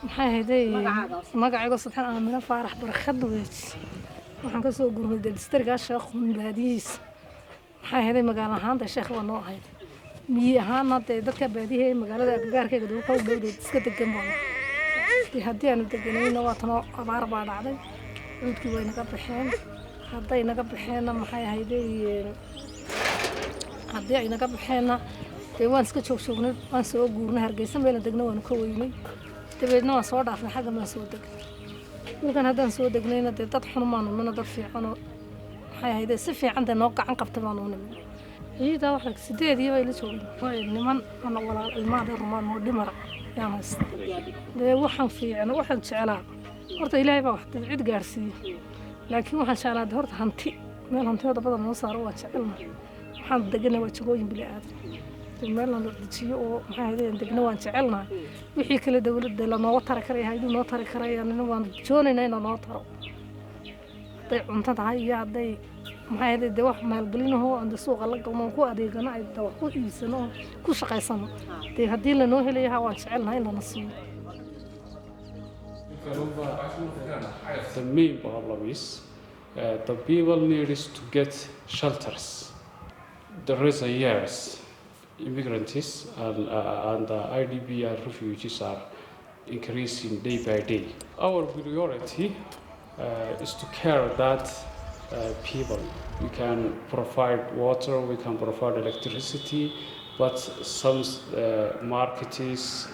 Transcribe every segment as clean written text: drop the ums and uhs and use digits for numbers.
maxay hayday magacayga saxan aamina faarax barkad weey waxaan ka soo gurmaday district sheekh baadiyiis maxay hayday magaalo ahaan sheekh waa noo ahayd miyi ahaan dadka baadiyaha magaalada agagaarkeeda uu ka dhowday iska degan baa haddii aanu deganayna waa tan abaar baa dhacday cudkii way naga baxeen hadday naga baxeenna maxay hayday haddii ay naga baxeenna waan iska joognay waan soo guurnay Hargeysa meel degna waan ka weynay dabeedna waan soo dhaafnay xagga ma soo degnay markaan haddaan soo degnayna dad xunumaan mana dad fiican oo maxay hayday si fiican noo gacan qabtay baan u nimid ciida waxa sideedii bay la joogay niman ana walaal ilmaha rumaan oo dhimar yaan haysta waxaan fiican waxaan jeclaa horta Ilaahay baa wax cid gaarsiiyo laakiin waxaan jeclaa horta hanti meel hantida badan noo saaro waa jecelna waxaan deganaa waa jagooyin bilaadan meel la dejiyo oo maxay hayday degna waan jecelnaa wixii kale dawladda la noo tar karay haydu noo tar karayaan waan joonaynaa in noo taro day cuntada iyo haday maxay hayday wax maalgelinaho aan suuqa la galno ku adeegana ay wax ku iibsano ku shaqaysano hadii la noo helayaa waan jecelnaa in la nasiiyo. The main problem is the people need to get shelters. There is a years immigrants and the IDP and refugees are increasing day by day. Our priority is to care that people. We can provide water, we can provide electricity, but some markets,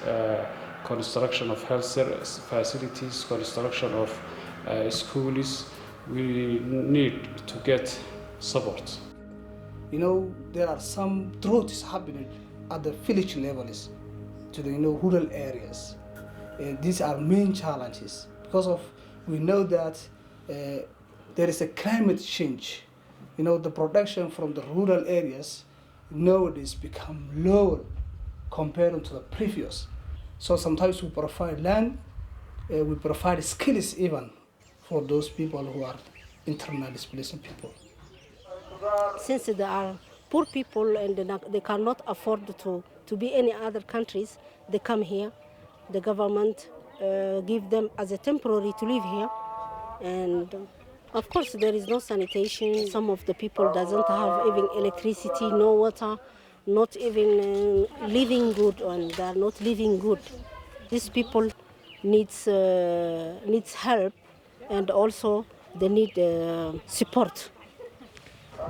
construction of health facilities, construction of schools, we need to get support. You know, there are some droughts happening at the village levels to the rural areas. These are main challenges because of we know that there is a climate change. You know, the production from the rural areas nowadays become lower compared to the previous. So sometimes we provide land, we provide skills even for those people who are internally displaced people. Since they are poor people and they cannot afford to be any other countries, they come here. The government give them as a temporary to live here. And of course there is no sanitation. Some of the people doesn't have even electricity, no water, not even living good, and they are not living good. These people needs help, and also they need support.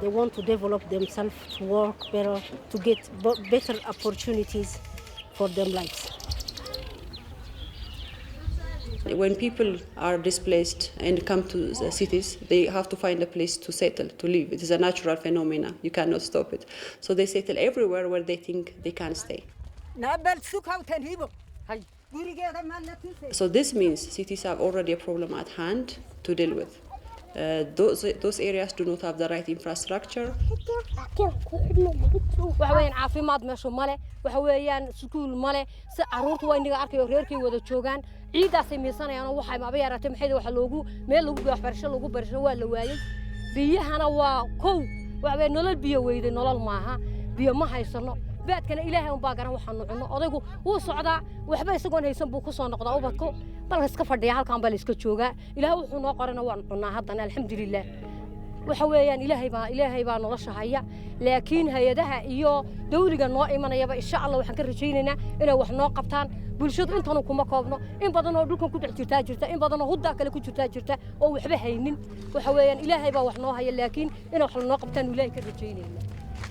They want to develop themselves, to work better, to get better opportunities for their lives. When people are displaced and come to the cities, they have to find a place to settle, to live. It is a natural phenomenon. You cannot stop it. So they settle everywhere where they think they can stay. So this means cities have already a problem at hand to deal with. Those areas do not have the right infrastructure. waxaweyaan caafimaad meesha male waxaweyaan iskuul male si caruurtu waa inaga arkayo reerkii wada joogan ciidaasay miisanayaan oo waxay maaba yaraatay maxay wax loogu meel lagu waxbarasho lagu barasho waa la waayay biyahana waa kow waxawey nolol biyo weyday nolol maaha biyo ma haysano baadkana ilaahay un baa garan waxaan cunno odaygu wuu socdaa waxba isagoon haysan buu ku soo noqdaa ubadku bal iska fadhiya halkaan bal iska jooga ilaahay wuxuu noo qorana waan cunnaa haddana alxamdulillaah waxa weeyaan ilaahay baa nolosha haya laakiin hay'adaha iyo dawliga noo imanayaba insha Allah waxaan ka rajaynaynaa inay wax noo qabtaan bulshadu intan kuma koobno in badan oo dhulkan ku dhex jirta in badan oo hudda kale ku jirta oo waxba haynin waxa weeyaan ilaahay baa wax noo haya laakiin inay wax noo qabtaan ilaahay ka rajaynaynaa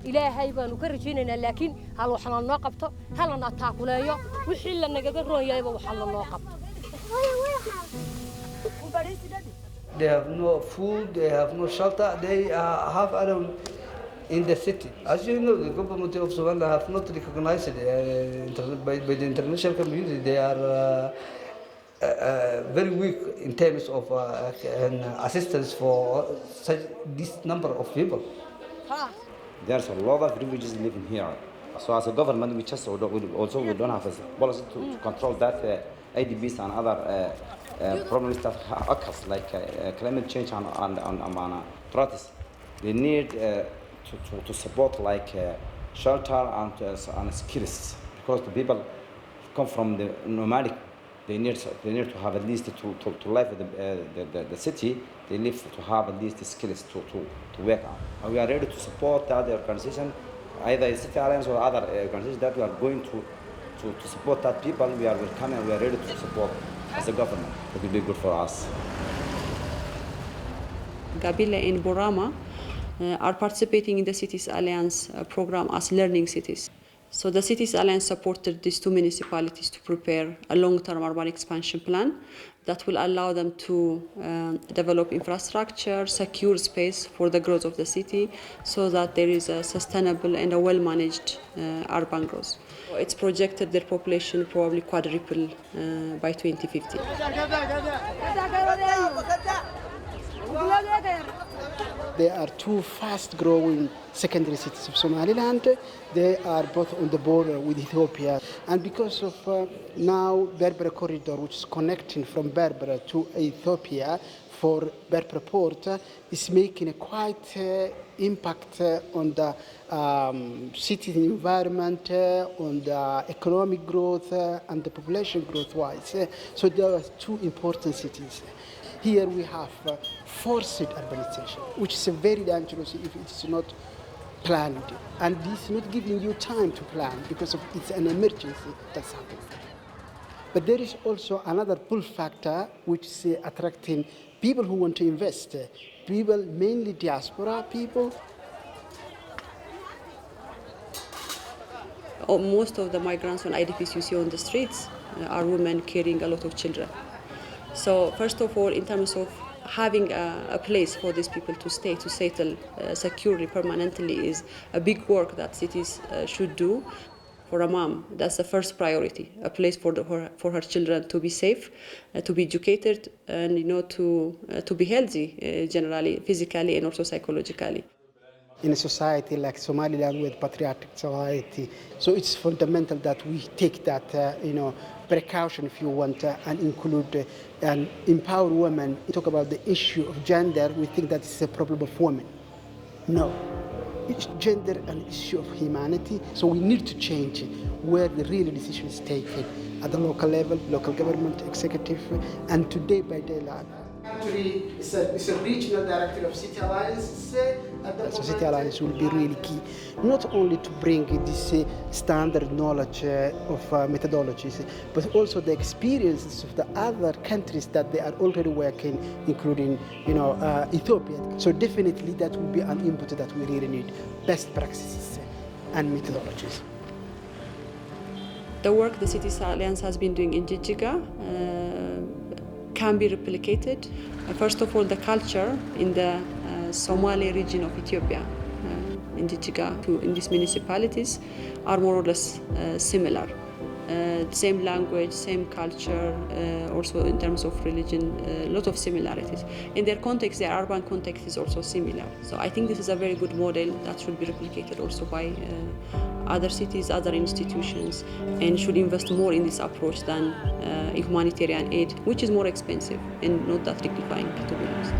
ilaahay baanu ka rajaynaynaa laakiin hal wax noo qabto halna taakuleeyo wixii la nagaga roon yahay wax noo qabto. They have no food, they have no shelter, they have around in the city. As you know, the government of Somaliland have not recognized by the international community. They are very weak in terms of assistance for this number of people. There's a lot of refugees living here. So as a government, we just also we don't have a policy to control that IDPs and other problems that occurs, like climate change and droughts. They need to support like shelter and skills, because the people come from the nomadic. They need to have at least to live in the city. They need to have at least the skills to work on. And we are ready to support the other organization, either City Alliance or other organizations that we are going to support that people. We are welcoming and we are ready to support as a government. It will be good for us. Gabiley and Borama are participating in the Cities Alliance program as learning cities. So the Cities Alliance supported these two municipalities to prepare a long-term urban expansion plan that will allow them to develop infrastructure, secure space for the growth of the city, so that there is a sustainable and a well-managed urban growth. It's projected their population probably quadruple by 2050. There are two fast-growing secondary cities of Somaliland. They are both on the border with Ethiopia. And because of now Berbera corridor, which is connecting from Berbera to Ethiopia for Berbera port, is making a quite impact on the city environment, on the economic growth, and the population growth-wise. So there are two important cities. Here we have forced urbanization, which is very dangerous if it is not planned. And this is not giving you time to plan because it's an emergency that's happening. But there is also another pull factor which is attracting people who want to invest, people, mainly diaspora people. Most of the migrants and IDPs you see on the streets are women carrying a lot of children. So first of all, in terms of having a place for these people to stay, to settle securely, permanently, is a big work that cities should do. For a mom, that's the first priority, a place for her children to be safe, to be educated, and to be healthy, generally, physically and also psychologically. In a society like Somaliland, with patriotic society, so it's fundamental that we take that, precaution, if you want, and include and empower women. Talk about the issue of gender. We think that it's a problem of women. No, it's gender an issue of humanity. So we need to change where the real decision is taken at the local level, local government, executive, and to day-by-day life. Actually, it's a regional director of City Alliance. So City Alliance will be really key, not only to bring this standard knowledge of methodologies, but also the experiences of the other countries that they are already working, including, Ethiopia. So definitely that will be an input that we really need, best practices and methodologies. The work the Cities Alliance has been doing in Jigjiga can be replicated. First of all, the culture in the Somali region of Ethiopia, in Jigjiga, in these municipalities, are more or less similar. Same language, same culture, also in terms of religion, a lot of similarities. In their context, their urban context is also similar. So I think this is a very good model that should be replicated also by other cities, other institutions, and should invest more in this approach than humanitarian aid, which is more expensive and not that dignifying, to be honest.